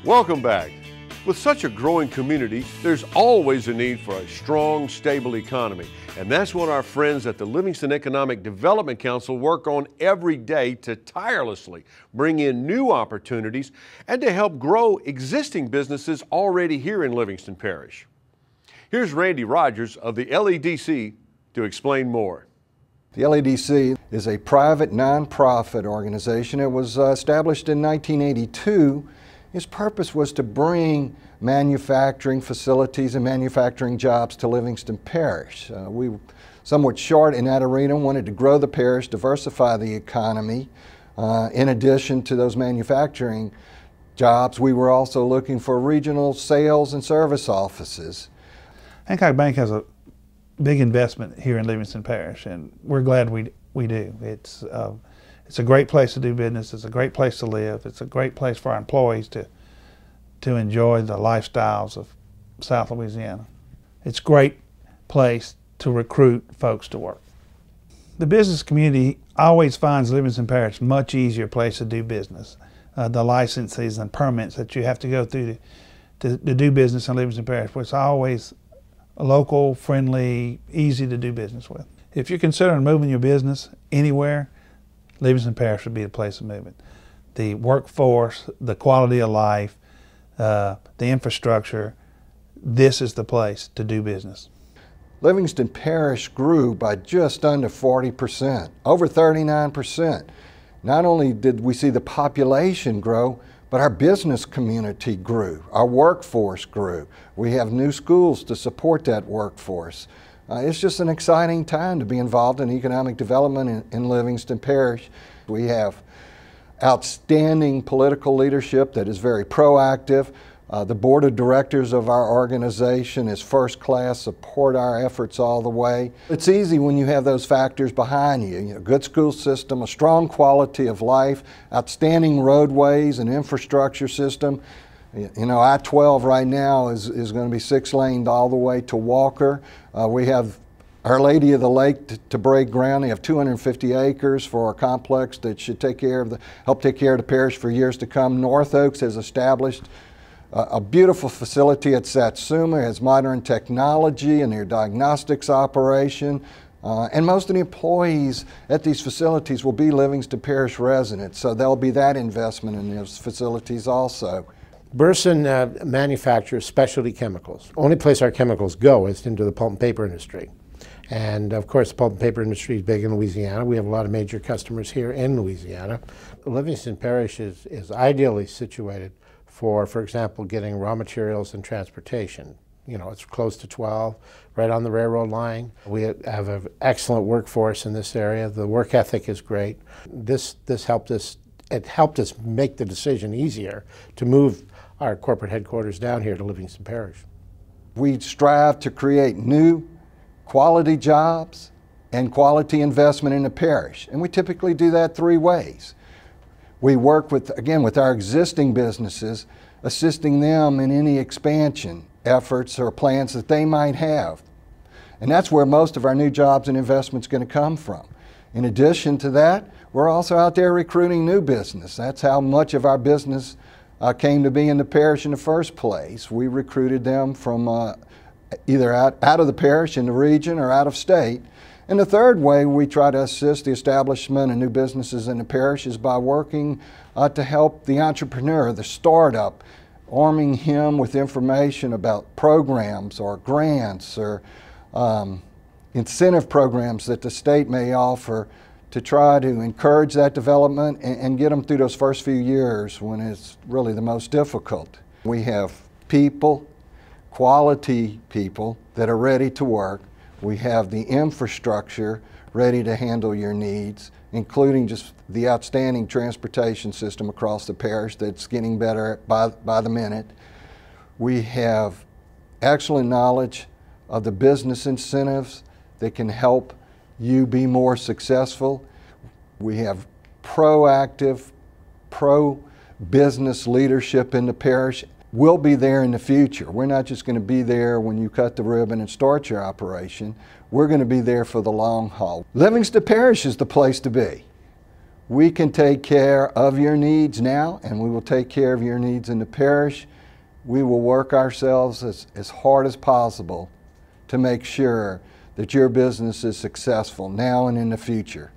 Welcome back. With such a growing community, there's always a need for a strong, stable economy. And that's what our friends at the Livingston Economic Development Council work on every day to tirelessly bring in new opportunities and to help grow existing businesses already here in Livingston Parish. Here's Randy Rogers of the LEDC to explain more. The LEDC is a private nonprofit organization. It was established in 1982. Its purpose was to bring manufacturing facilities and manufacturing jobs to Livingston Parish. We were somewhat short in that arena, wanted to grow the parish, diversify the economy. In addition to those manufacturing jobs, we were also looking for regional sales and service offices. Hancock Bank has a big investment here in Livingston Parish, and we're glad we do. It's a great place to do business. It's a great place to live. It's a great place for our employees to enjoy the lifestyles of South Louisiana. It's a great place to recruit folks to work. The business community always finds Livingston Parish a much easier place to do business. The licenses and permits that you have to go through to do business in Livingston Parish was always local, friendly, easy to do business with. If you're considering moving your business anywhere, Livingston Parish would be the place to move it. The workforce, the quality of life, the infrastructure, this is the place to do business. Livingston Parish grew by just under 40%, over 39%. Not only did we see the population grow, but our business community grew, our workforce grew. We have new schools to support that workforce. It's just an exciting time to be involved in economic development in Livingston Parish. We have outstanding political leadership that is very proactive. The board of directors of our organization is first class, support our efforts all the way. It's easy when you have those factors behind you. Good school system, a strong quality of life, outstanding roadways and infrastructure system. You know, I-12 right now is going to be 6-laned all the way to Walker. We have Our Lady of the Lake to break ground. They have 250 acres for a complex that should help take care of the parish for years to come. North Oaks has established a beautiful facility at Satsuma. It has modern technology and their diagnostics operation. And most of the employees at these facilities will be Livingston Parish residents, so there'll be that investment in those facilities also. Burson manufactures specialty chemicals. Only place our chemicals go is into the pulp and paper industry. And of course, the pulp and paper industry is big in Louisiana. We have a lot of major customers here in Louisiana. Livingston Parish is ideally situated for example, getting raw materials and transportation. You know, it's close to 12, right on the railroad line. We have an excellent workforce in this area. The work ethic is great. This helped us. It helped us make the decision easier to move our corporate headquarters down here to Livingston Parish. We strive to create new quality jobs and quality investment in the parish, and we typically do that 3 ways. We work with our existing businesses, assisting them in any expansion efforts or plans that they might have. And that's where most of our new jobs and investments are going to come from. In addition to that, we're also out there recruiting new business. That's how much of our business came to be in the parish in the first place. We recruited them from either out of the parish in the region or out of state. And the third way we try to assist the establishment of new businesses in the parish is by working to help the entrepreneur, the startup, arming him with information about programs or grants or incentive programs that the state may offer to try to encourage that development and get them through those first few years when it's really the most difficult. We have people, quality people that are ready to work. We have the infrastructure ready to handle your needs, including just the outstanding transportation system across the parish that's getting better by the minute. We have excellent knowledge of the business incentives that can help you be more successful. We have proactive, pro-business leadership in the parish. We'll be there in the future. We're not just going to be there when you cut the ribbon and start your operation. We're going to be there for the long haul. Livingston Parish is the place to be. We can take care of your needs now, and we will take care of your needs in the parish. We will work ourselves as hard as possible to make sure that your business is successful now and in the future.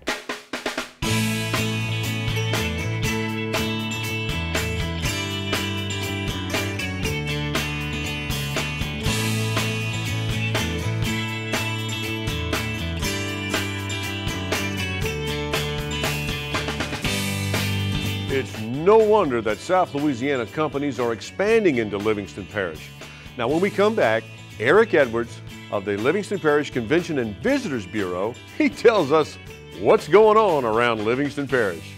It's no wonder that South Louisiana companies are expanding into Livingston Parish. Now, when we come back, Eric Edwards of the Livingston Parish Convention and Visitors Bureau, he tells us what's going on around Livingston Parish.